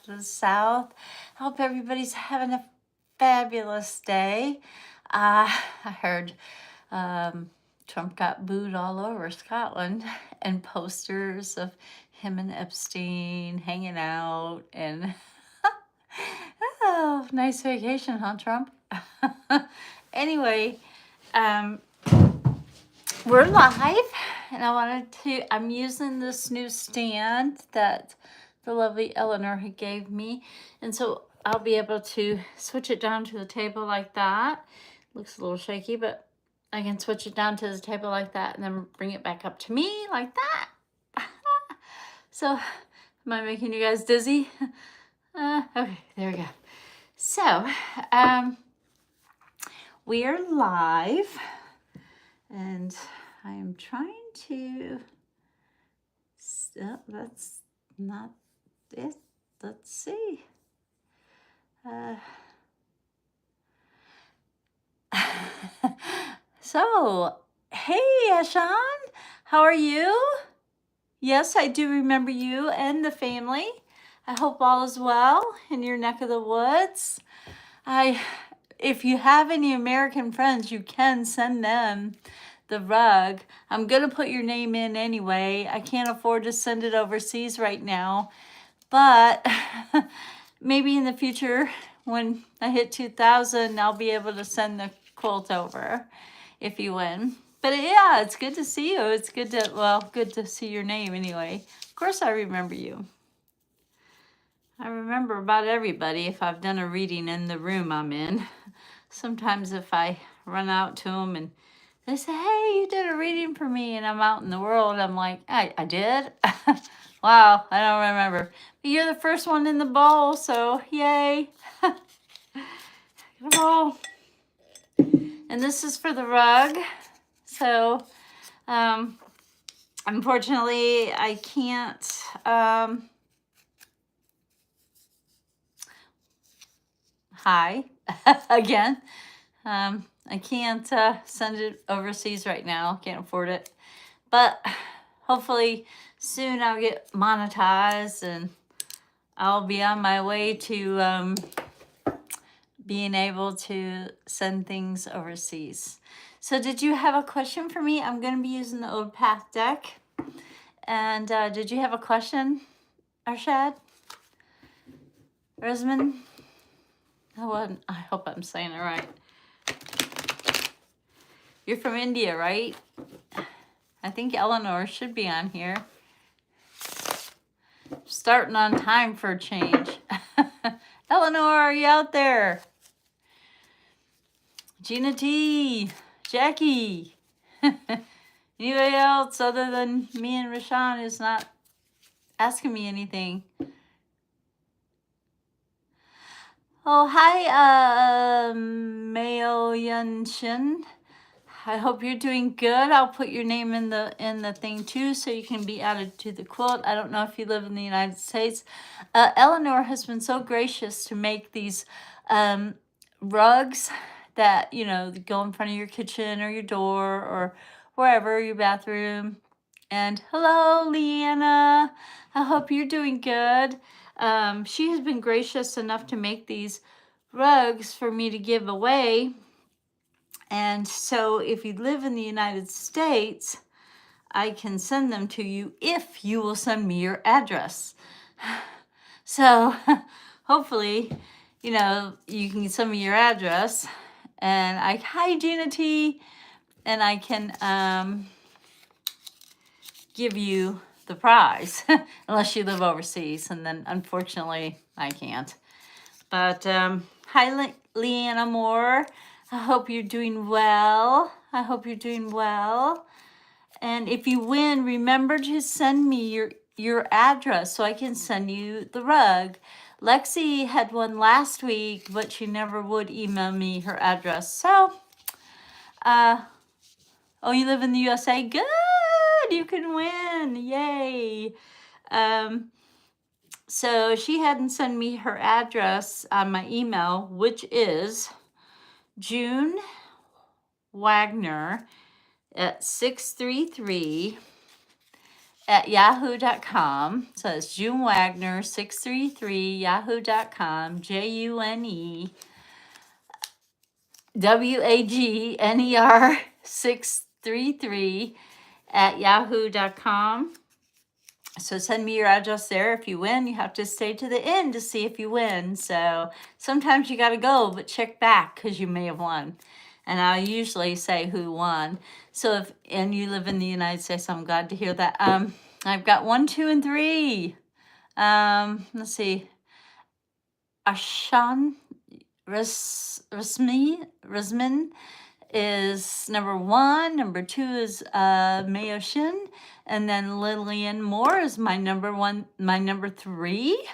to the south. I hope everybody's having a fabulous day. I heard Trump got booed all over Scotland, and posters of him and Epstein hanging out, and oh, nice vacation, huh, Trump? Anyway, we're live, and I'm using this new stand that the lovely Eleanor had gave me, and so I'll be able to switch it down to the table like that. Looks a little shaky, but I can switch it down to the table like that and then bring it back up to me like that. So, am I making you guys dizzy? Okay, there we go. So, we are live, and I am trying to, that's not it. Let's see. So, hey, Ashan, how are you? Yes, I do remember you and the family. I hope all is well in your neck of the woods. If you have any American friends, you can send them the rug. I'm going to put your name in anyway. I can't afford to send it overseas right now, but maybe in the future when I hit 2,000, I'll be able to send the quilt over if you win. But yeah, it's good to see you. It's good to see your name anyway. Of course I remember you. I remember about everybody if I've done a reading in the room I'm in. Sometimes if I run out to them and they say, hey, you did a reading for me, and I'm out in the world, I'm like, I did? Wow, I don't remember. But you're the first one in the bowl, so yay. Get a bowl. And this is for the rug. So, unfortunately, I can't, hi, again. I can't send it overseas right now. Can't afford it. But hopefully soon I'll get monetized and I'll be on my way to being able to send things overseas. So did you have a question for me? I'm going to be using the Old Path deck. And did you have a question, Arshad? Resman? Oh, I hope I'm saying it right. You're from India, right? I think Eleanor should be on here. Starting on time for a change. Eleanor, are you out there? Gina T, Jackie. Anybody else other than me and Rashawn is not asking me anything? Oh, hi, Mayo Yunshin. I hope you're doing good. I'll put your name in the thing too, so you can be added to the quilt. I don't know if you live in the United States. Eleanor has been so gracious to make these rugs that, you know, go in front of your kitchen or your door or wherever, your bathroom. And hello, Leanna. I hope you're doing good. She has been gracious enough to make these rugs for me to give away. And so if you live in the United States, I can send them to you if you will send me your address. So hopefully, you know, you can send me your address and hi Gina T, and I can give you the prize unless you live overseas, and then unfortunately I can't. But hi Leanna Moore. I hope you're doing well. I hope you're doing well. And if you win, remember to send me your address so I can send you the rug. Lexi had one last week, but she never would email me her address. So, oh, you live in the USA? Good, you can win, yay. So she hadn't sent me her address on my email, which is June Wagner at 633 at yahoo.com. So it's June Wagner 633 yahoo.com. JUNEWAGNER 633 at yahoo.com. So send me your address there. If you win, you have to stay to the end to see if you win. So sometimes you got to go, but check back because you may have won. And I usually say who won. So and you live in the United States, I'm glad to hear that. I've got 1, 2, and 3. Let's see. Ashan Rasmin is number 1. Number 2 is Mayoshin. And then Lillian Moore is my number 3.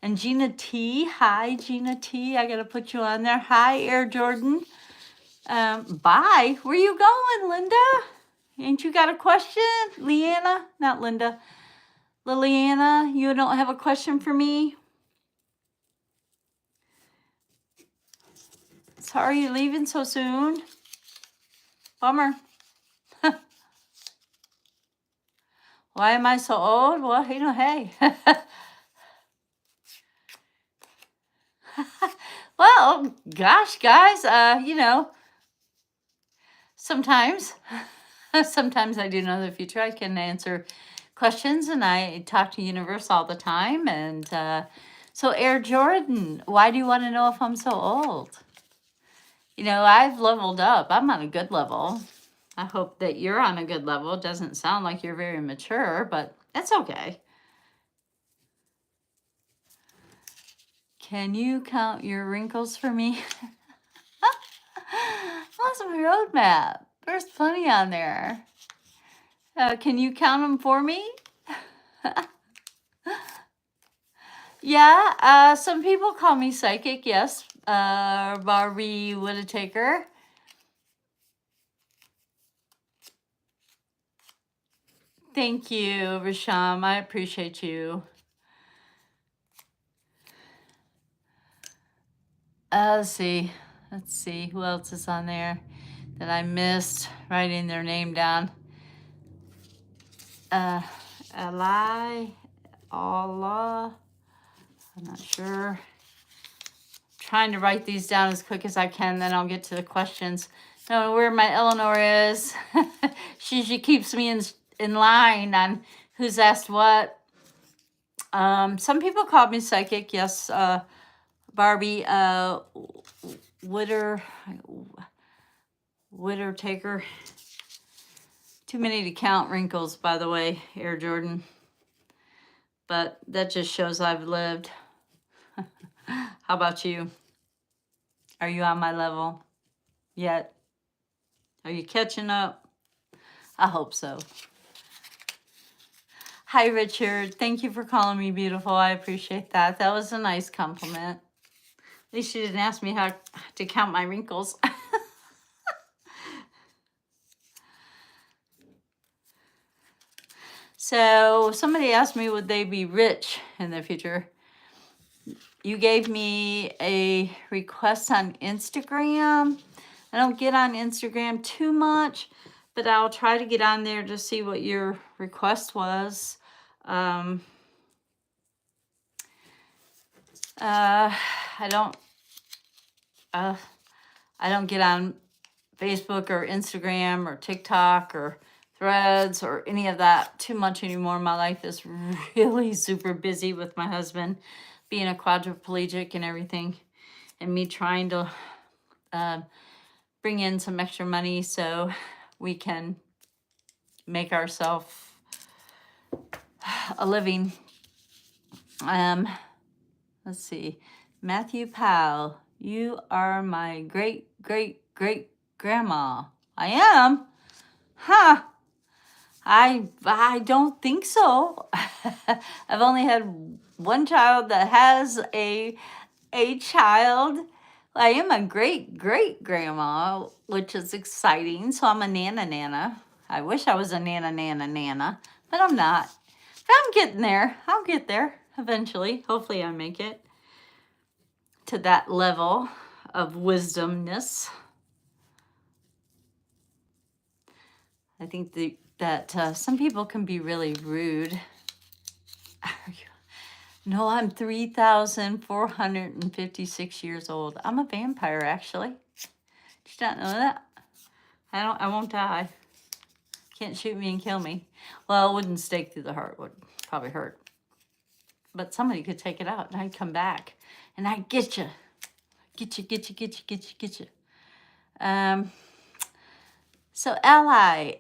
And Gina T. Hi, Gina T. I got to put you on there. Hi, Air Jordan. Bye. Where you going, Linda? Ain't you got a question? Leanna? Not Linda. Liliana, you don't have a question for me? Sorry you're leaving so soon. Bummer. Why am I so old? Well, hey. Well, gosh, guys, sometimes I do know the future. I can answer questions, and I talk to Universe all the time. And so, Air Jordan, why do you want to know if I'm so old? I've leveled up. I'm on a good level. I hope that you're on a good level. It doesn't sound like you're very mature, but that's okay. Can you count your wrinkles for me? Awesome roadmap. There's plenty on there. Can you count them for me? Yeah, some people call me psychic, yes. Barbie Whittaker. Thank you, Risham. I appreciate you. Let's see. Who else is on there that I missed writing their name down? Allah. I'm not sure. Trying to write these down as quick as I can, then I'll get to the questions. Know where my Eleanor is. she keeps me in line on who's asked what. Some people called me psychic. Yes, Barbie Whittaker. Too many to count wrinkles, by the way, Air Jordan. But that just shows I've lived. How about you? Are you on my level yet? Are you catching up? I hope so. Hi, Richard. Thank you for calling me beautiful. I appreciate that. That was a nice compliment. At least you didn't ask me how to count my wrinkles. So somebody asked me, would they be rich in the future? You gave me a request on Instagram. I don't get on Instagram too much, but I'll try to get on there to see what your request was. I don't get on Facebook or Instagram or TikTok or Threads or any of that too much anymore. My life is really super busy with my husband being a quadriplegic and everything, and me trying to bring in some extra money so we can make ourselves a living. Let's see. Matthew Powell, you are my great grandma. I am? Huh. I don't think so. I've only had one child that has a child. I am a great grandma, which is exciting. So I'm a nana. I wish I was a nana, but I'm not. But I'm getting there. I'll get there eventually. Hopefully I make it to that level of wisdomness. I think that some people can be really rude. No, I'm 3,456 years old. I'm a vampire, actually. Did you not know that? I won't die. Can't shoot me and kill me. Well, it wouldn't stake through the heart. Would probably hurt. But somebody could take it out and I'd come back. And I'd get you. Get you, get you, get you, get you, get you. So, Ally,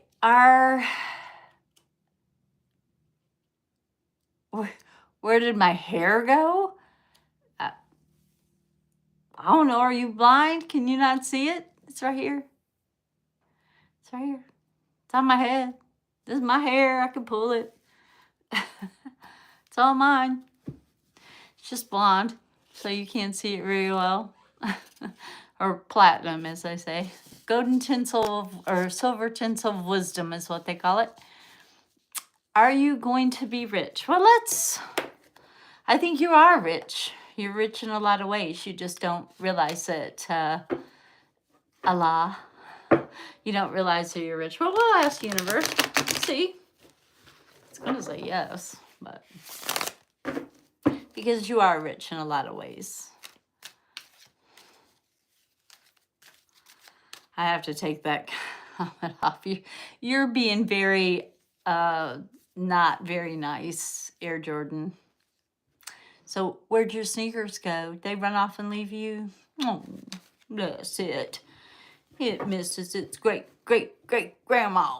where did my hair go? I don't know. Are you blind? Can you not see it? It's right here. It's right here. It's on my head. This is my hair. I can pull it. It's all mine. It's just blonde, so you can't see it very well. Or platinum, as I say. Golden tinsel or silver tinsel of wisdom is what they call it. Are you going to be rich? Well, I think you are rich. You're rich in a lot of ways. You just don't realize it. Allah. You don't realize that you're rich. Well, we'll ask the universe. See? It's going to say yes, but because you are rich in a lot of ways. I have to take that comment off you. You're being very, not very nice, Air Jordan. So where'd your sneakers go? They run off and leave you? Oh, that's it. It misses its great-great-great-grandma.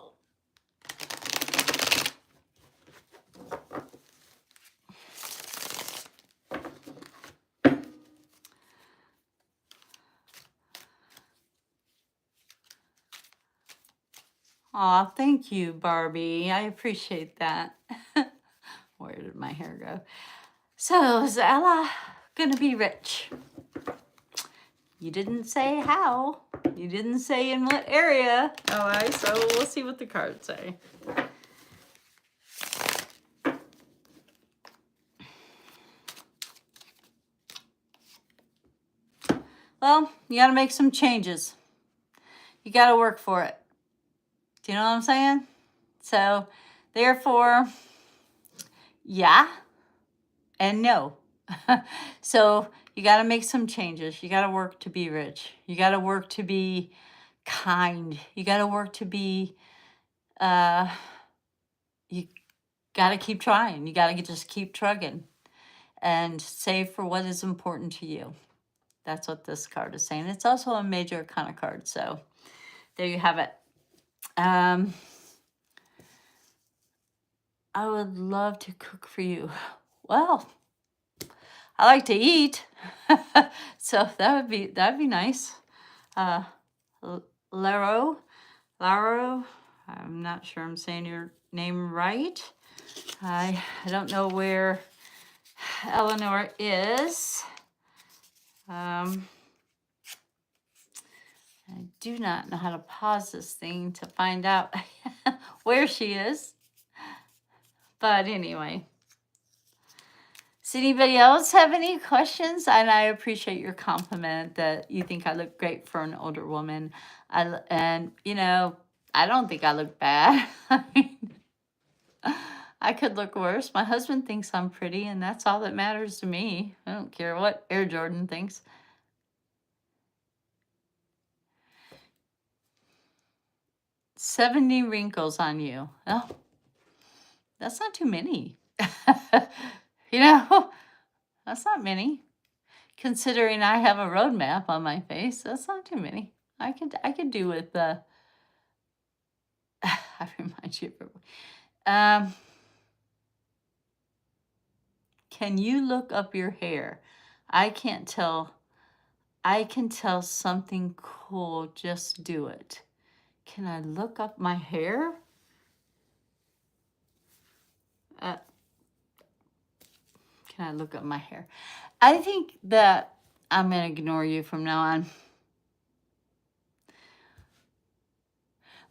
Aw, thank you, Barbie. I appreciate that. Where did my hair go? So, is Ella gonna be rich? You didn't say how. You didn't say in what area. All right, so we'll see what the cards say. Well, you got to make some changes. You got to work for it. Do you know what I'm saying? So, therefore, yeah and no. So, you got to make some changes. You got to work to be rich. You got to work to be kind. You got to work to be, you got to keep trying. You got to just keep trugging and save for what is important to you. That's what this card is saying. It's also a major arcana card. So, there you have it. I would love to cook for you. Well, I like to eat. So that'd be nice. Laro, I'm not sure I'm saying your name right. I don't know where Eleanor is. I do not know how to pause this thing to find out where she is. But anyway. Does anybody else have any questions? And I appreciate your compliment that you think I look great for an older woman. And, you know, I don't think I look bad. I mean, I could look worse. My husband thinks I'm pretty, and that's all that matters to me. I don't care what Air Jordan thinks. "70 wrinkles on you." Oh, that's not too many. You know, that's not many. Considering I have a roadmap on my face, that's not too many. I could do with I remind you of can you look up your hair? I can't tell. I can tell something cool. Just do it. Can I look up my hair? Can I look up my hair? I think that I'm going to ignore you from now on.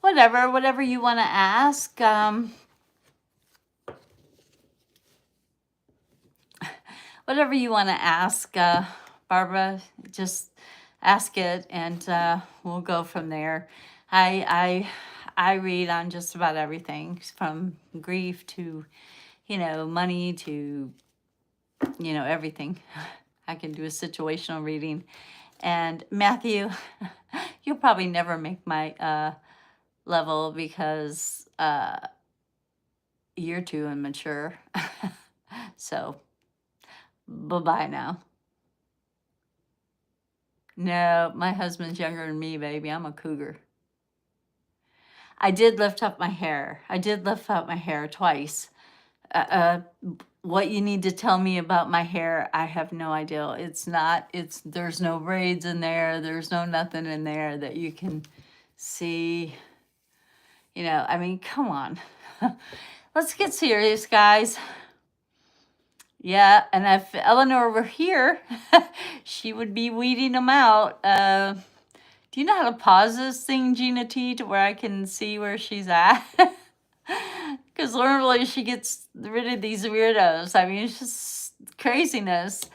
Whatever you want to ask. Whatever you want to ask, Barbara, just ask it, and we'll go from there. I I read on just about everything from grief to, money to, everything. I can do a situational reading. And Matthew, you'll probably never make my level because you're too immature. So, bye-bye now. No, my husband's younger than me, baby. I'm a cougar. I did lift up my hair. I did lift up my hair twice. What you need to tell me about my hair, I have no idea. There's no braids in there. There's no nothing in there that you can see. I mean, come on. Let's get serious, guys. Yeah, and if Eleanor were here, she would be weeding them out. Do you know how to pause this thing, Gina T, to where I can see where she's at? Because normally she gets rid of these weirdos. I mean, it's just craziness.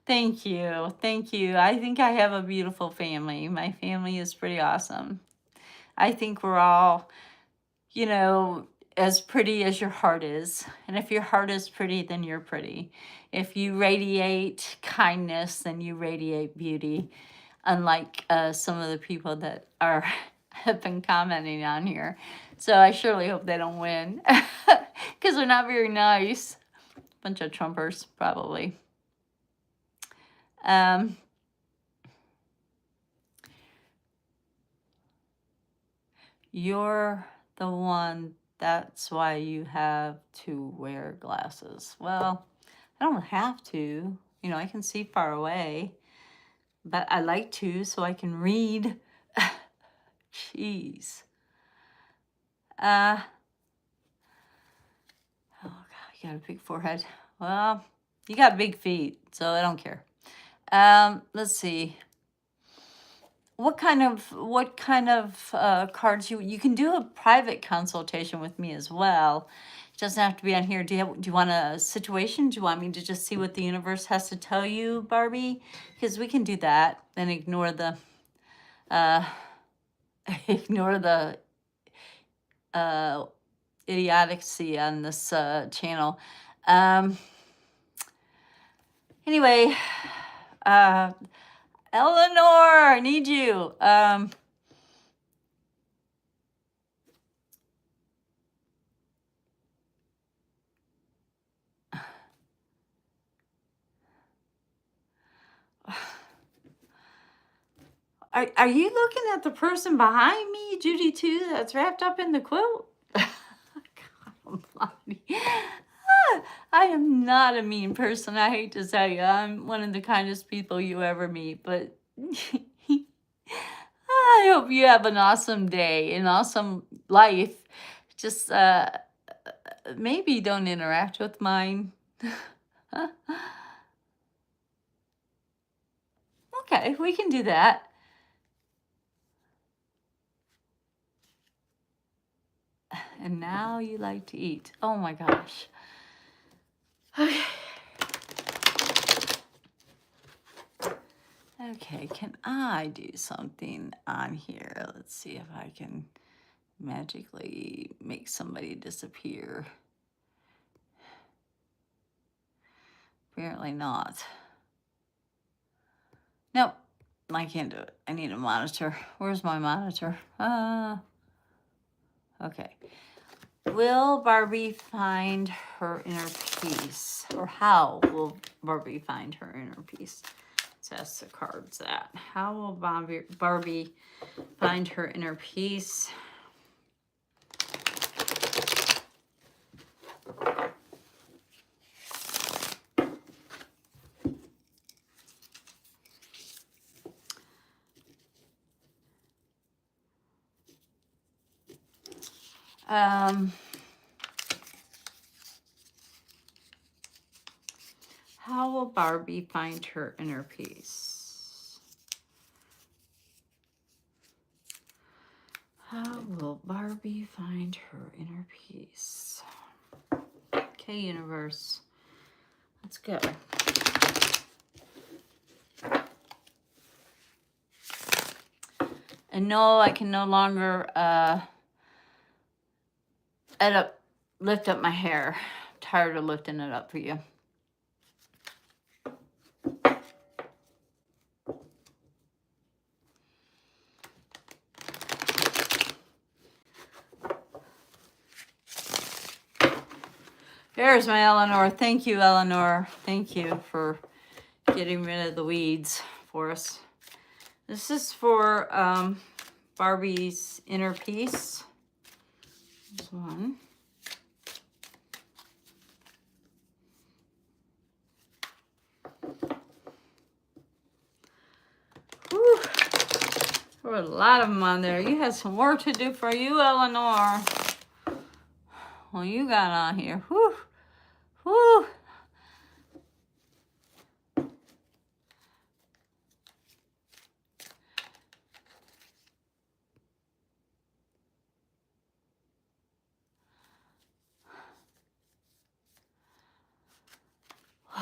Thank you. Thank you. I think I have a beautiful family. My family is pretty awesome. I think we're all, as pretty as your heart is. And if your heart is pretty, then you're pretty. If you radiate kindness, then you radiate beauty. Unlike some of the people that have been commenting on here. So I surely hope they don't win. Because they're not very nice. Bunch of Trumpers, probably. You're the one, that's why you have to wear glasses. Well, I don't have to. I can see far away. But I like to so I can read. Jeez. Oh, God, you got a big forehead. Well, you got big feet, so I don't care. Let's see. What kind of cards you can do a private consultation with me as well. It doesn't have to be on here. Do you want a situation? Do you want me to just see what the universe has to tell you, Barbie? Because we can do that and ignore the idiocy on this channel. Anyway, Eleanor, I need you. Are you looking at the person behind me, Judy, too, that's wrapped up in the quilt? I am not a mean person. I hate to tell you. I'm one of the kindest people you ever meet. But I hope you have an awesome day, an awesome life. Just maybe don't interact with mine. Okay, we can do that. And now you like to eat. Oh my gosh. Okay. Okay, can I do something on here? Let's see if I can magically make somebody disappear. Apparently not. Nope, I can't do it. I need a monitor. Where's my monitor? Okay. Will Barbie find her inner peace? Or how will Barbie find her inner peace? Let's ask the cards that. How will Barbie find her inner peace? How will Barbie find her inner peace? How will Barbie find her inner peace? Okay, universe. Let's go. And no, I can no longer lift up my hair. I'm tired of lifting it up for you. There's my Eleanor. Thank you, Eleanor. Thank you for getting rid of the weeds for us. This is for Barbie's inner peace. This one. Whew. There were a lot of them on there. You had some work to do for you, Eleanor. Well, you got on here. Whew. Whew.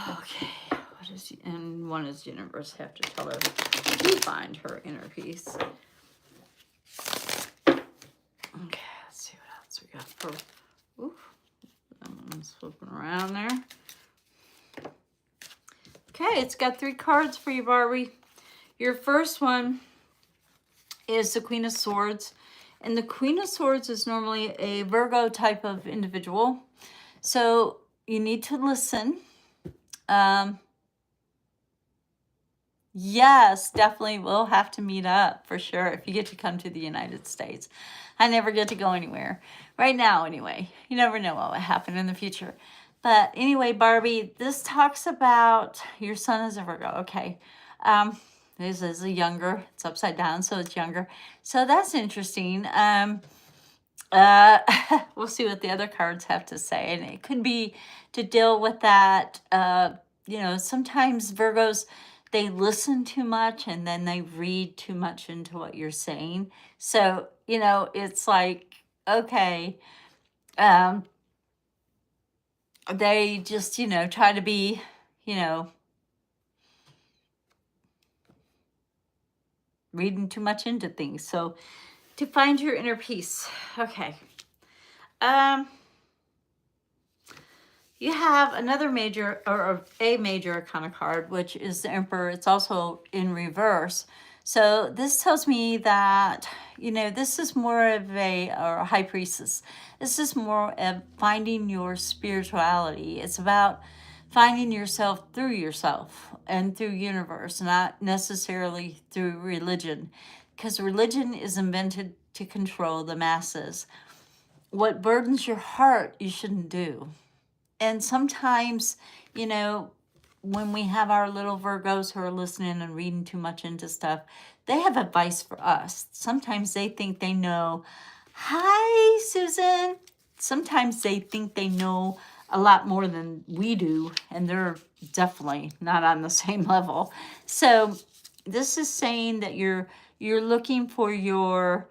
Okay, what is, and one is universe, have to tell her to find her inner peace. Okay, let's see what else we got for, ooh, that one's flipping around there. Okay, it's got 3 cards for you, Barbie. Your first one is the Queen of Swords. And the Queen of Swords is normally a Virgo type of individual. So you need to listen. Yes, definitely we'll have to meet up for sure if you get to come to the United States. I never get to go anywhere. Right now, anyway. You never know what will happen in the future. But anyway, Barbie, this talks about your son is a Virgo. Okay. This is a younger. It's upside down, so it's younger. So that's interesting. We'll see what the other cards have to say. And it could be to deal with that. You know, sometimes Virgos, they listen too much and then they read too much into what you're saying. So, you know, it's like, okay, they just, you know, try to be, you know, reading too much into things. So to find your inner peace. Okay. You have another major or a major arcana card, which is the Emperor. It's also in reverse. So this tells me that, you know, this is more of or a High Priestess. This is more of finding your spirituality. It's about finding yourself through yourself and through universe, not necessarily through religion, because religion is invented to control the masses. What burdens your heart, you shouldn't do. And sometimes, you know, when we have our little Virgos who are listening and reading too much into stuff, they have advice for us. Sometimes they think they know. Hi, Susan. Sometimes they think they know a lot more than we do, and they're definitely not on the same level. So this is saying that you're looking for your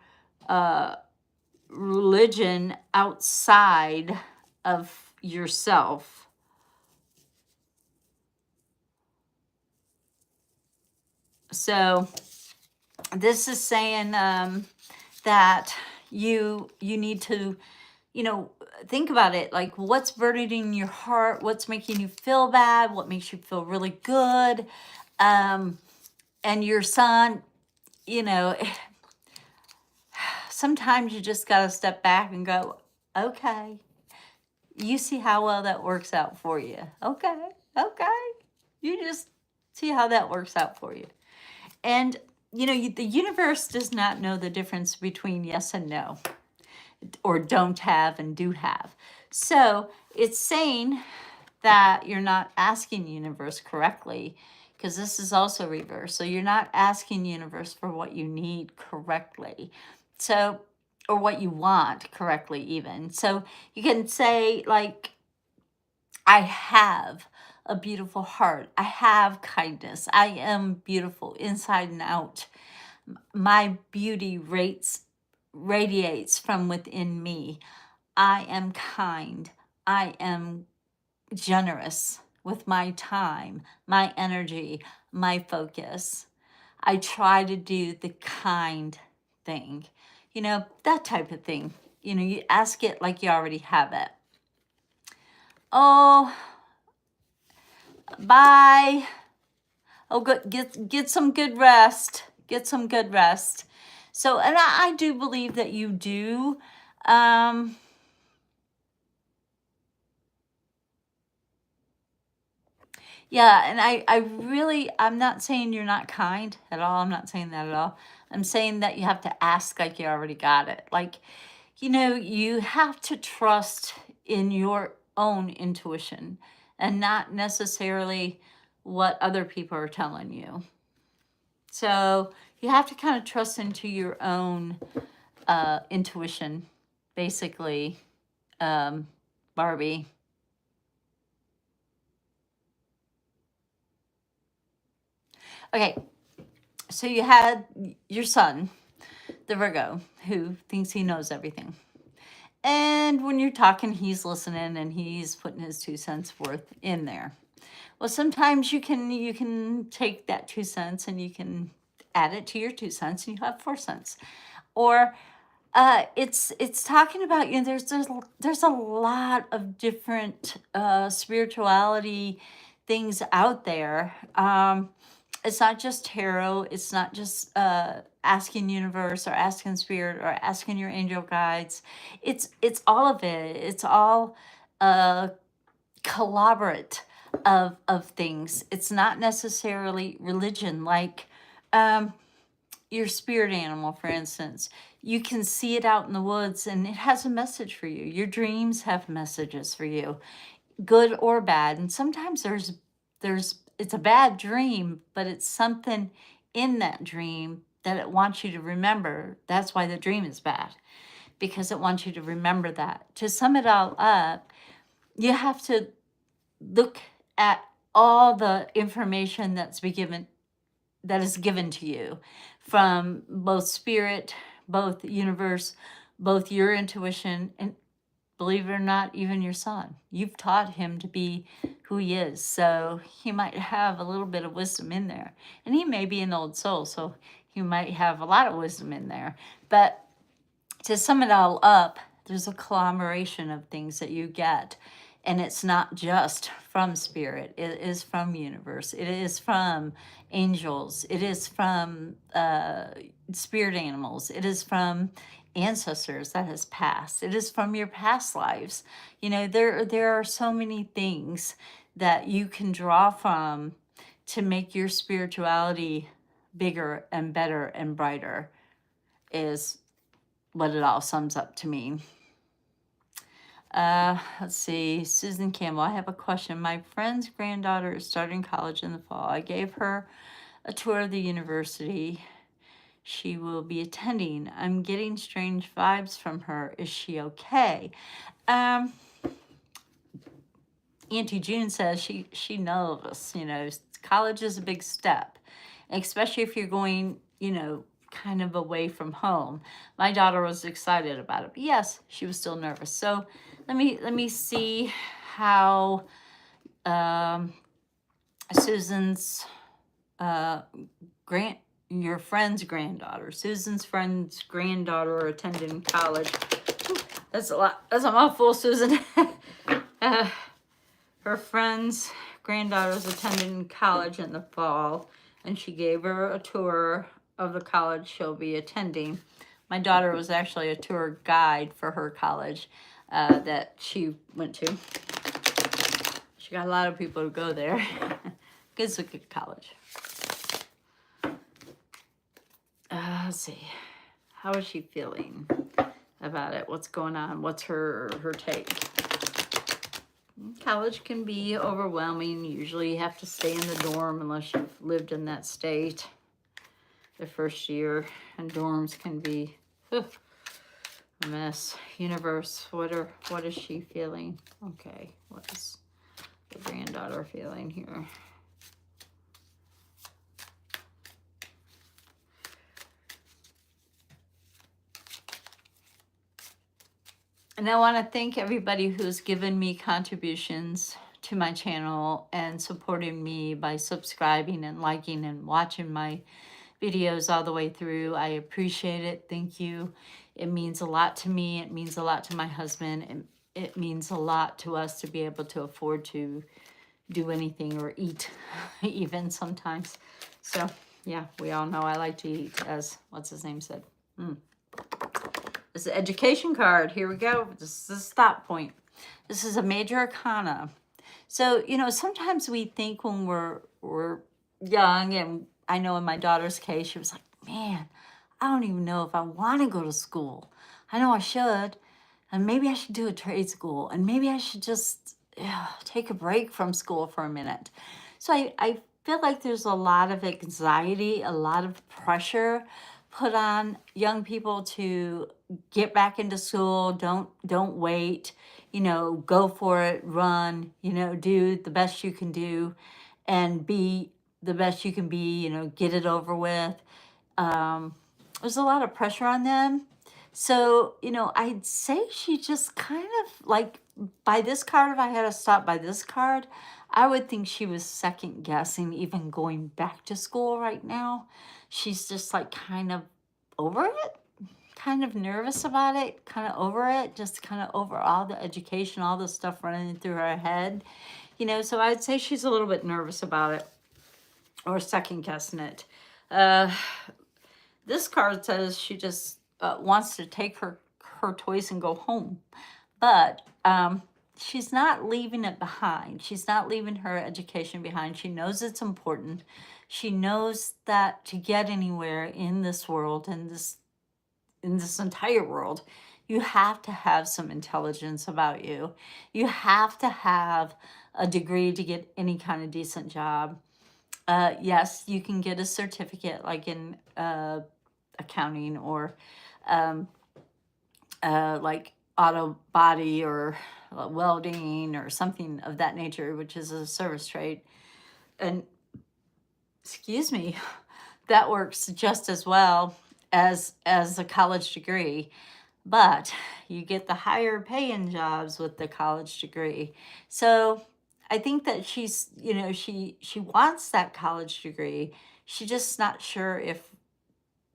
religion outside of yourself. So this is saying that you need to, you know, think about it, like what's burdening your heart, what's making you feel bad, what makes you feel really good. And your son, you know, sometimes you just got to step back and go, okay, you see how well that works out for you. Okay. You just see how that works out for you. And, you know, the universe does not know the difference between yes and no, or don't have and do have. So it's saying that you're not asking universe correctly, because this is also reverse. So you're not asking universe for what you need correctly. So, or what you want correctly even. So you can say like, I have a beautiful heart. I have kindness. I am beautiful inside and out. My beauty radiates from within me. I am kind. I am generous with my time, my energy, my focus. I try to do the kind thing. You know, that type of thing. You know, you ask it like you already have it. Oh, bye. Oh, good. Get some good rest. Get some good rest. So, and I do believe that you do. Yeah, and I really, I'm not saying you're not kind at all. I'm not saying that at all. I'm saying that you have to ask like you already got it. Like, you know, you have to trust in your own intuition and not necessarily what other people are telling you. So you have to kind of trust into your own intuition, basically, Barbie. Okay, so you had your son, the Virgo, who thinks he knows everything. And when you're talking, he's listening and he's putting his 2 cents worth in there. Well, sometimes you can take that 2 cents and you can add it to your 2 cents and you have 4 cents. Or it's talking about, you know, there's a lot of different spirituality things out there. It's not just tarot. It's not just asking universe or asking spirit or asking your angel guides. It's all of it. It's all collaborate of things. It's not necessarily religion. Like your spirit animal, for instance, you can see it out in the woods and it has a message for you. Your dreams have messages for you, good or bad. And sometimes it's a bad dream, but it's something in that dream that it wants you to remember. That's why the dream is bad, because it wants you to remember that. To sum it all up, you have to look at all the information that is given to you from both spirit, both universe, both your intuition, and believe it or not, even your son. You've taught him to be who he is. So he might have a little bit of wisdom in there. And he may be an old soul, so he might have a lot of wisdom in there. But to sum it all up, there's a conglomeration of things that you get. And it's not just from spirit. It is from universe. It is from angels. It is from spirit animals. It is from ancestors that has passed. It is from your past lives. You know, there are so many things that you can draw from to make your spirituality bigger and better and brighter, is what it all sums up to mean. Let's see, Susan Campbell, I have a question. My friend's granddaughter is starting college in the fall. I gave her a tour of the university she will be attending. I'm getting strange vibes from her. Is she okay? Auntie June says she knows, you know, college is a big step, especially if you're going, you know, kind of away from home. My daughter was excited about it, but yes, she was still nervous. So let me see how Susan's your friend's granddaughter, Susan's friend's granddaughter attending college. Whew, that's a lot. That's a mouthful, Susan. Her friend's granddaughter's attending college in the fall, and she gave her a tour of the college she'll be attending. My daughter was actually a tour guide for her college that she went to. She got a lot of people to go there. It's a good college. Let's see. How is she feeling about it? What's going on? What's her take? College can be overwhelming. Usually you have to stay in the dorm unless you've lived in that state the first year. And dorms can be a mess. Universe, what is she feeling? Okay, what is the granddaughter feeling here? And I want to thank everybody who's given me contributions to my channel and supporting me by subscribing and liking and watching my videos all the way through. I appreciate it. Thank you. It means a lot to me. It means a lot to my husband. And it means a lot to us to be able to afford to do anything or eat even sometimes. So yeah, we all know I like to eat, as what's his name said. This is an education card. Here we go. This is a stop point. This is a major arcana. So, you know, sometimes we think when we're young, and I know in my daughter's case, she was like, man, I don't even know if I want to go to school. I know I should, and maybe I should do a trade school, and maybe I should just take a break from school for a minute. So I feel like there's a lot of anxiety, a lot of pressure put on young people to get back into school. Don't wait, you know, go for it, run, you know, do the best you can do and be the best you can be, you know, get it over with. There's a lot of pressure on them. So, you know, I'd say she just kind of like, by this card, if I had to stop by this card, I would think she was second guessing even going back to school right now. She's just like kind of over it, kind of nervous about it, kind of over it, just kind of over all the education, all the stuff running through her head, you know. So I'd say she's a little bit nervous about it or second guessing it. This card says she just wants to take her toys and go home, but she's not leaving it behind. She's not leaving her education behind. She knows it's important. She knows that to get anywhere in this world, in this entire world, you have to have some intelligence about you. You have to have a degree to get any kind of decent job. Yes, you can get a certificate like in accounting or like auto body or welding or something of that nature, which is a service trade. And excuse me, that works just as well as a college degree, but you get the higher paying jobs with the college degree. So I think that she's, you know, she wants that college degree. She's just not sure if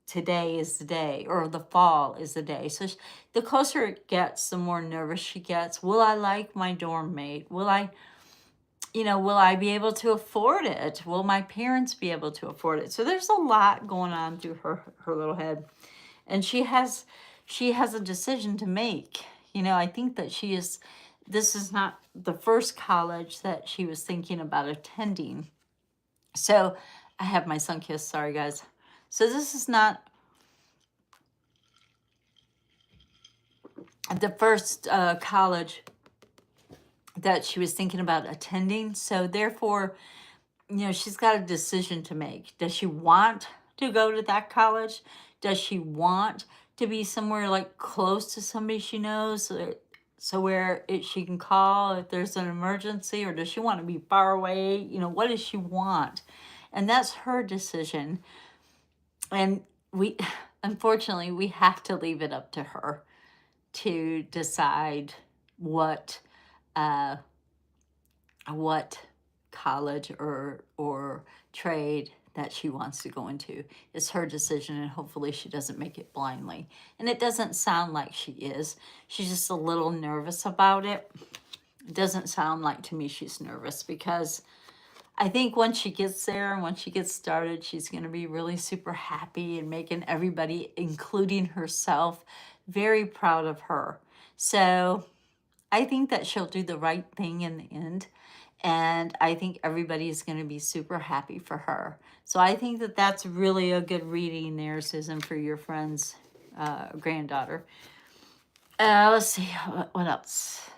today is the day or the fall is the day. So the closer it gets, the more nervous she gets. Will I like my dorm mate? Will I, you know, will I be able to afford it? Will my parents be able to afford it? So there's a lot going on through her little head. And she has a decision to make. You know, I think that this is not the first college that she was thinking about attending. So I have my sun kiss, sorry guys. So this is not the first college that she was thinking about attending. So therefore, you know, she's got a decision to make. Does she want to go to that college? Does she want to be somewhere like close to somebody she knows, so where she can call if there's an emergency? Or does she want to be far away? You know, what does she want? And that's her decision. And we, unfortunately, we have to leave it up to her to decide what college or trade that she wants to go into. It's her decision, and hopefully she doesn't make it blindly. And it doesn't sound like she is. She's just a little nervous about it. It doesn't sound like to me she's nervous, because I think once she gets there and once she gets started, she's going to be really super happy and making everybody, including herself, very proud of her. So I think that she'll do the right thing in the end. And I think everybody is going to be super happy for her. So I think that that's really a good reading there, Susan, for your friend's granddaughter. Let's see, what else?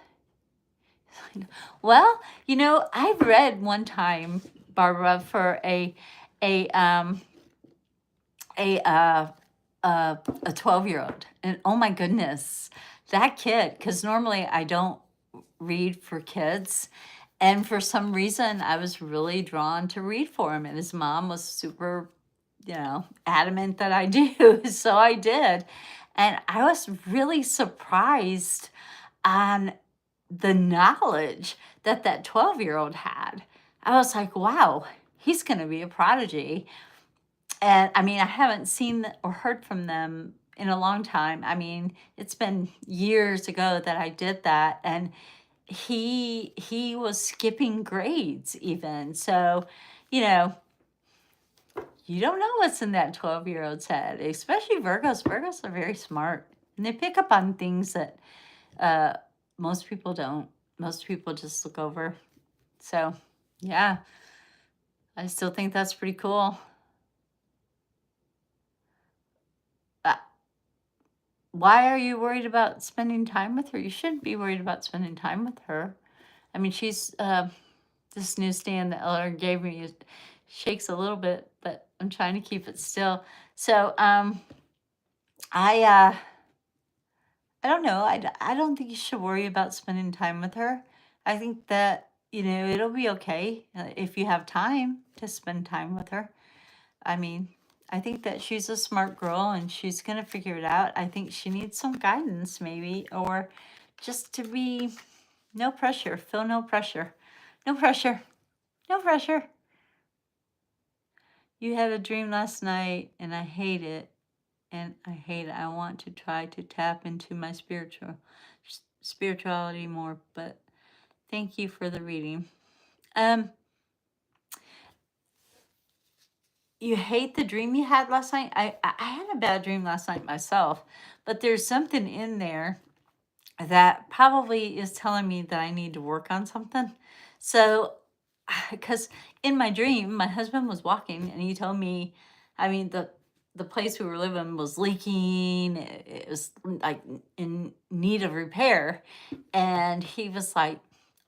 Well, you know, I've read one time, Barbara, for a 12-year-old, and oh my goodness, that kid, because normally I don't read for kids, and for some reason I was really drawn to read for him, and his mom was super, you know, adamant that I do. So I did, and I was really surprised on the knowledge that 12-year-old had. I was like, wow, he's going to be a prodigy. And I mean, I haven't seen or heard from them in a long time. I mean, it's been years ago that I did that, and he was skipping grades even. So, you know, you don't know what's in that 12-year-old's head, especially Virgos. Virgos are very smart, and they pick up on things that uh, most people don't. Most people just look over. So, yeah, I still think that's pretty cool. Uh, why are you worried about spending time with her? You shouldn't be worried about spending time with her. I mean, she's this newsstand that Eller gave me shakes a little bit, but I'm trying to keep it still. So I don't know. I don't think you should worry about spending time with her. I think that, it'll be okay if you have time to spend time with her. I mean, I think that she's a smart girl and she's going to figure it out. I think she needs some guidance, maybe, or just to be no pressure. Feel no pressure. No pressure. No pressure. You had a dream last night and I hate it. And I hate it. I want to try to tap into my spirituality more, but thank you for the reading. You hate the dream you had last night? I had a bad dream last night myself, but there's something in there that probably is telling me that I need to work on something. So, because in my dream, my husband was walking and he told me, I mean, the place we were living was leaking. It was like in need of repair. And he was like,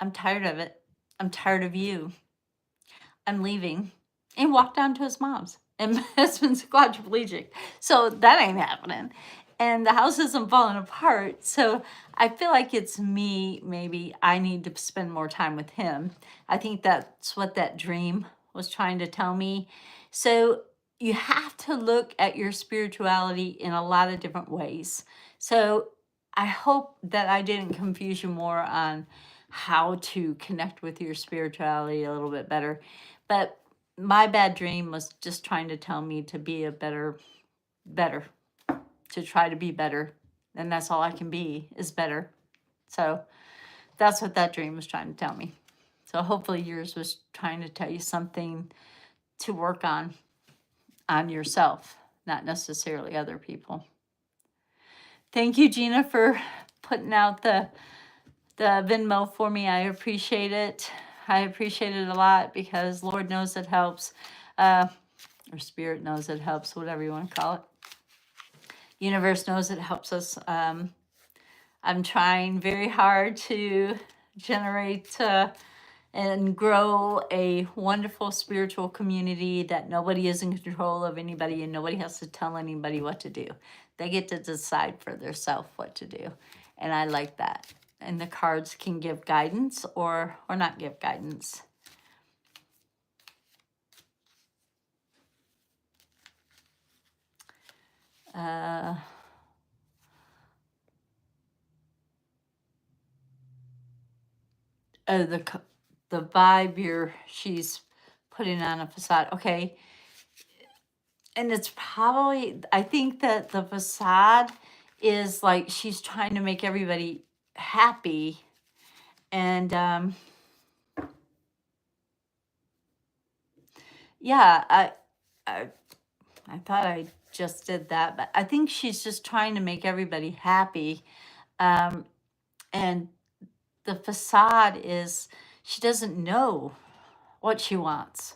I'm tired of it. I'm tired of you. I'm leaving. And walked down to his mom's. And my husband's quadriplegic. So that ain't happening. And the house isn't falling apart. So I feel like it's me, maybe I need to spend more time with him. I think that's what that dream was trying to tell me. So you have to look at your spirituality in a lot of different ways. So I hope that I didn't confuse you more on how to connect with your spirituality a little bit better. But my bad dream was just trying to tell me to be a better, to try to be better. And that's all I can be is better. So that's what that dream was trying to tell me. So hopefully yours was trying to tell you something to work on yourself, not necessarily other people. Thank you, Gina, for putting out the Venmo for me. I appreciate it. I appreciate it a lot because Lord knows it helps. Or Spirit knows it helps, whatever you want to call it. Universe knows it helps us. I'm trying very hard to generate and grow a wonderful spiritual community that nobody is in control of anybody and nobody has to tell anybody what to do. They get to decide for themselves what to do. And I like that. And the cards can give guidance or not give guidance. The vibe she's putting on a facade. Okay. And it's probably, I think that the facade is like she's trying to make everybody happy. And yeah, I thought I just did that, but I think she's just trying to make everybody happy. And the facade is she doesn't know what she wants.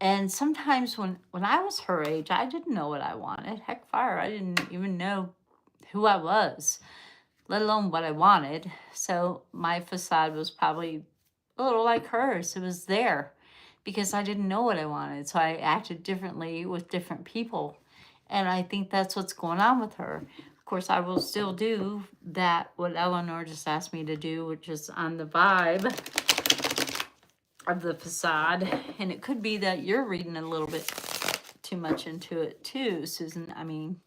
And sometimes when I was her age, I didn't know what I wanted. Heck fire, I didn't even know who I was, let alone what I wanted. So my facade was probably a little like hers. It was there because I didn't know what I wanted. So I acted differently with different people. And I think that's what's going on with her. Of course, I will still do that, what Eleanor just asked me to do, which is on the vibe of the facade. And it could be that you're reading a little bit too much into it too, Susan. I mean,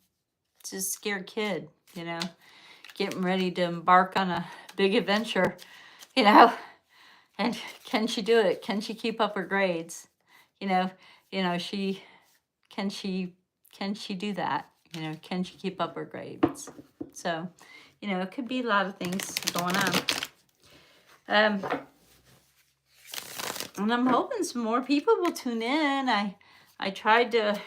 it's a scared kid, getting ready to embark on a big adventure, and can she do it? Can she keep up her grades? She Can she do that? You know, can she keep up her grades? So, you know, it could be a lot of things going on. And I'm hoping some more people will tune in. I tried to,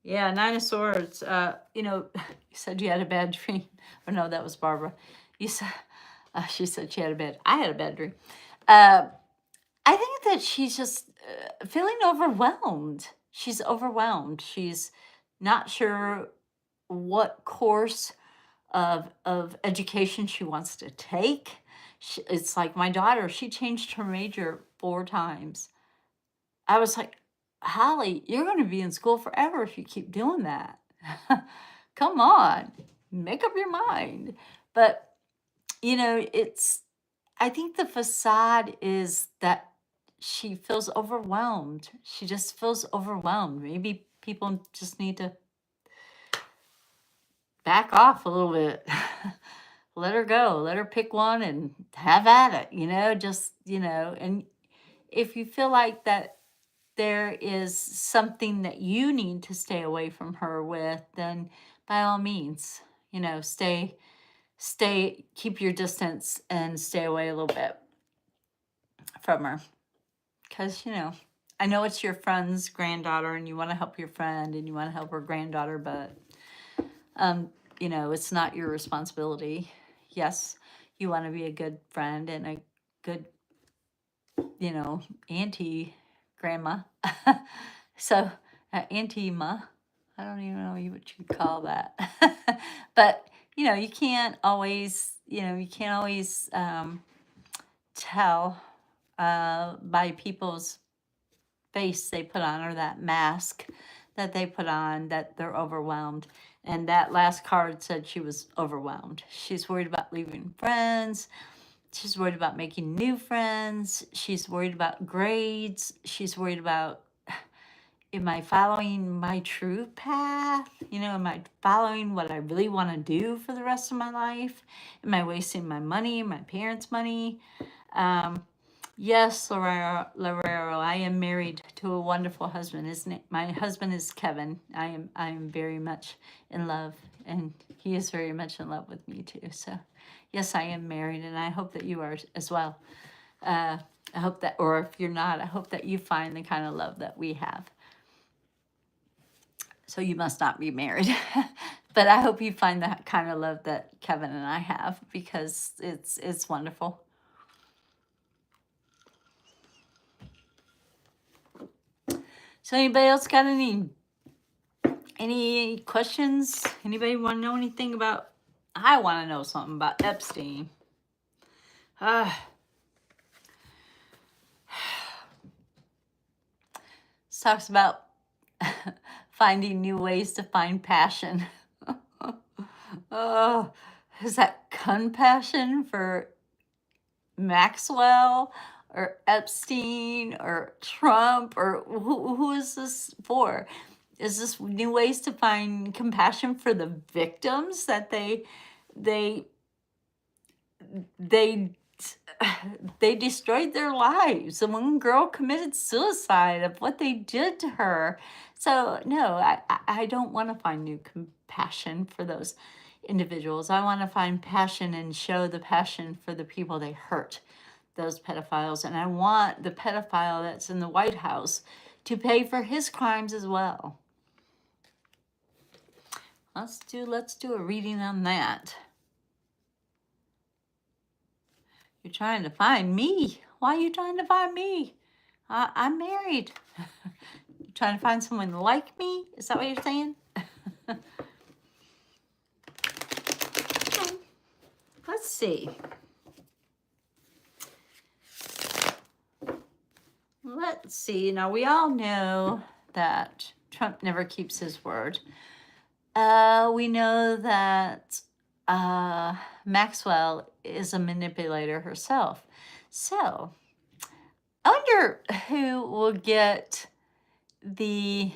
yeah, Nine of Swords. You know, you said you had a bad dream. Or no, that was Barbara. You said, she said she had a bad, I had a bad dream. I think that she's just feeling overwhelmed. She's overwhelmed. She's not sure what course of education she wants to take. It's like my daughter, she changed her major 4 times. I was like, Holly, you're going to be in school forever if you keep doing that. Come on, make up your mind. But, you know, I think the facade is that she feels overwhelmed. She just feels overwhelmed. Maybe people just need to back off a little bit. Let her go. Let her pick one and have at it, you know, just, you know. And if you feel like that there is something that you need to stay away from her with, then by all means, you know, keep your distance and stay away a little bit from her. Because, you know, I know it's your friend's granddaughter and you want to help your friend and you want to help her granddaughter, but, you know, it's not your responsibility. Yes, you want to be a good friend and a good, you know, auntie, grandma. So, auntie ma, I don't even know what you'd call that. But, you know, you can't always tell by people's face they put on, or that mask that they put on, that they're overwhelmed. And that last card said she was overwhelmed. She's worried about leaving friends. She's worried about making new friends. She's worried about grades. She's worried about, am I following my true path? You know, am I following what I really want to do for the rest of my life? Am I wasting my money, my parents' money? Yes, Lorero, I am married to a wonderful husband. My husband is Kevin. I am very much in love, and he is very much in love with me too. So, yes, I am married, and I hope that you are as well. I hope that, or if you're not, I hope that you find the kind of love that we have. So you must not be married. But I hope you find that kind of love that Kevin and I have, because it's wonderful. So anybody else got any questions? Anybody want to know anything about? I want to know something about Epstein. This talks about finding new ways to find passion. Oh, is that compassion for Maxwell or Epstein or Trump, or who is this for? Is this new ways to find compassion for the victims that they destroyed their lives? The one girl committed suicide of what they did to her. So no, I don't want to find new compassion for those individuals. I want to find passion and show the passion for the people they hurt, those pedophiles. And I want the pedophile that's in the White House to pay for his crimes as well. Let's do a reading on that. You're trying to find me. Why are you trying to find me? I'm married. You're trying to find someone like me? Is that what you're saying? Let's see. Let's see. Now, we all know that Trump never keeps his word. We know that Maxwell is a manipulator herself. So, I wonder who will get the...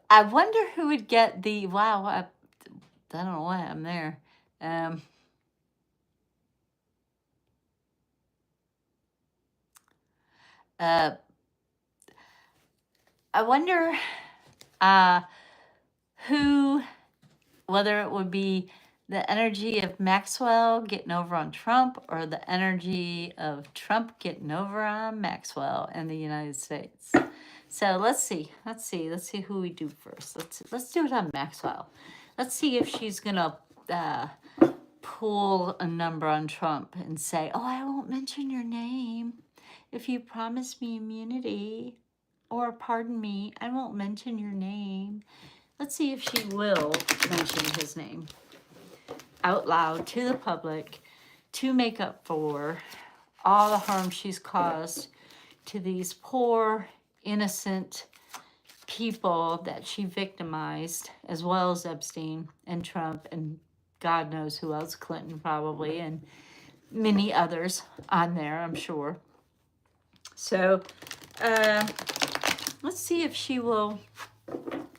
I wonder who would get the... Wow, I don't know why I'm there. Uh, I wonder who, whether it would be the energy of Maxwell getting over on Trump or the energy of Trump getting over on Maxwell and the United States. So let's see who we do first. Let's do it on Maxwell. Let's see if she's gonna pull a number on Trump and say, "Oh, I won't mention your name if you promise me immunity, or pardon me, I won't mention your name." Let's see if she will mention his name out loud to the public to make up for all the harm she's caused to these poor, innocent people that she victimized, as well as Epstein and Trump and God knows who else, Clinton probably, and many others on there, I'm sure. So let's see if she will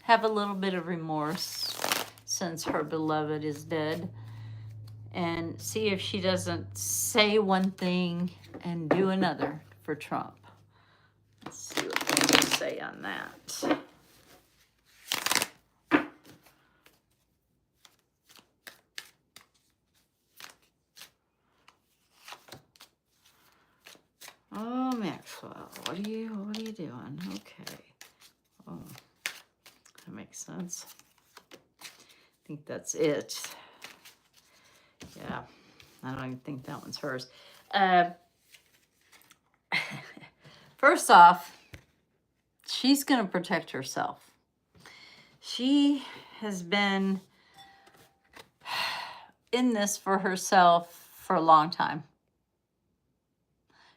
have a little bit of remorse since her beloved is dead, and see if she doesn't say one thing and do another for Trump. Let's see what they can say on that. Oh, Maxwell, what are you doing? Okay. Oh, that makes sense. I think that's it. Yeah, I don't even think that one's hers. First off, she's going to protect herself. She has been in this for herself for a long time.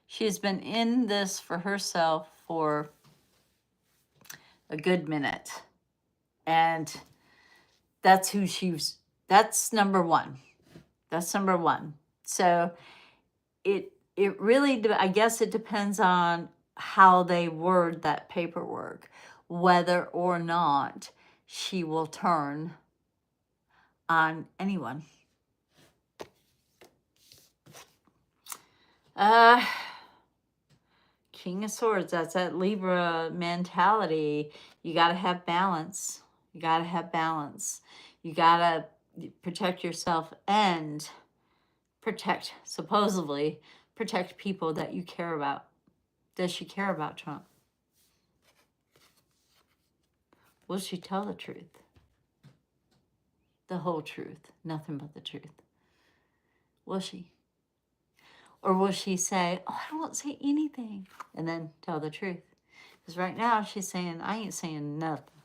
She's been in this for herself for a good minute. And that's who that's number one. That's number one. So it really, I guess it depends on how they word that paperwork, whether or not she will turn on anyone. King of Swords, that's that Libra mentality. You got to have balance. You got to have balance. You got to protect yourself and supposedly protect people that you care about. Does she care about Trump? Will she tell the truth? The whole truth, nothing but the truth. Will she? Or will she say, "Oh, I won't say anything," and then tell the truth? Because right now she's saying, "I ain't saying nothing.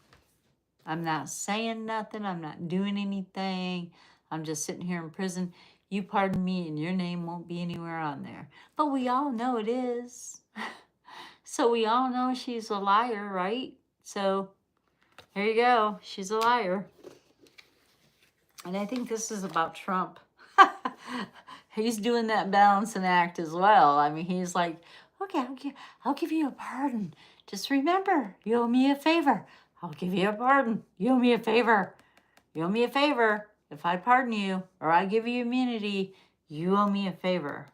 I'm not saying nothing. I'm not doing anything. I'm just sitting here in prison. You pardon me and your name won't be anywhere on there." But we all know it is. So we all know she's a liar, right? So there you go. She's a liar. And I think this is about Trump. He's doing that balancing act as well. I mean, he's like, "Okay, I'll give you a pardon. Just remember, you owe me a favor. I'll give you a pardon. You owe me a favor. You owe me a favor. If I pardon you or I give you immunity, you owe me a favor.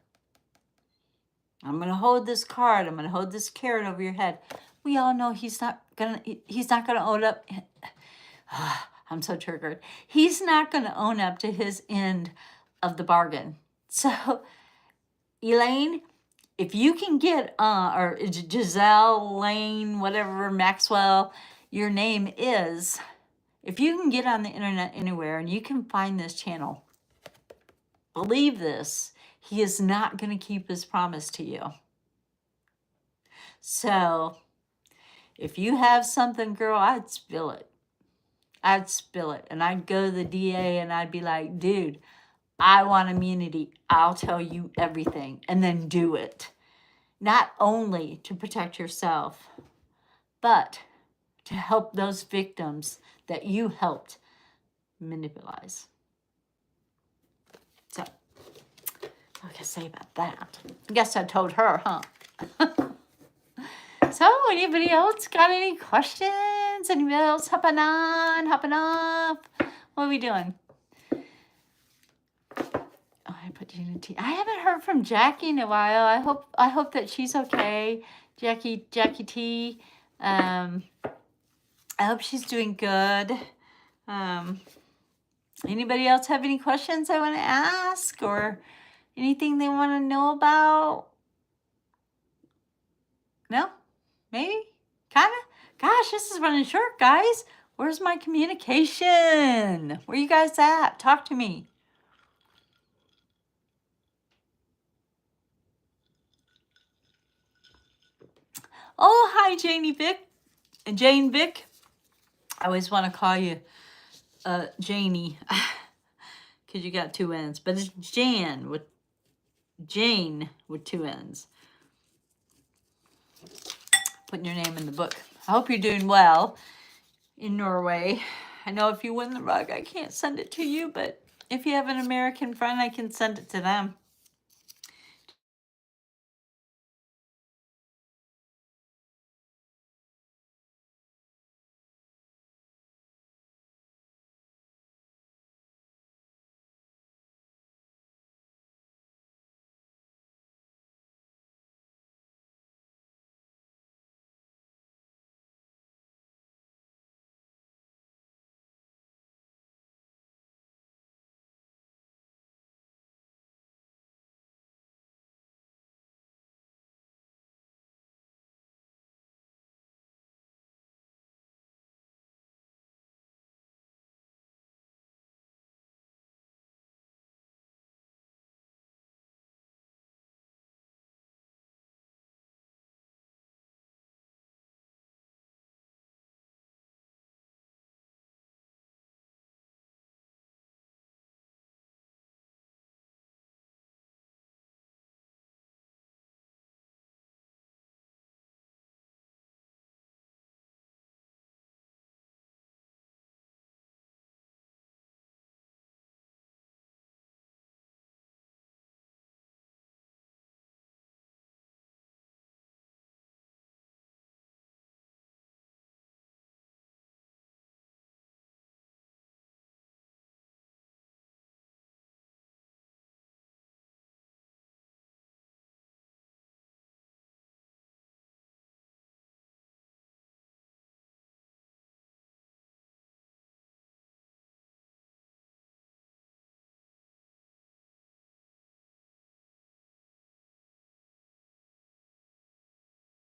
I'm going to hold this card. I'm going to hold this carrot over your head." We all know he's not going to own up. I'm so triggered. He's not going to own up to his end of the bargain. So, Elaine, if you can get, or Giselle, Lane, whatever, Maxwell, your name is, if you can get on the internet anywhere and you can find this channel, believe this, he is not going to keep his promise to you. So, if you have something, girl, I'd spill it. I'd spill it. And I'd go to the DA and I'd be like, "Dude, I want immunity. I'll tell you everything." And then do it. Not only to protect yourself, but to help those victims that you helped manipulate. So, what can I say about that? I guess I told her, huh? So, anybody else got any questions? Anybody else hopping on, hopping off? What are we doing? Oh, I put Gina T. I haven't heard from Jackie in a while. I hope that she's okay. Jackie T. I hope she's doing good. Anybody else have any questions I want to ask or anything they want to know about? No? Maybe? Kind of? Gosh, this is running short, guys. Where's my communication? Where you guys at? Talk to me. Oh, hi, Jane Vic. I always want to call you Janie because you got two N's, but it's Jane with 2 N's. Putting your name in the book. I hope you're doing well in Norway. I know if you win the rug, I can't send it to you, but if you have an American friend, I can send it to them.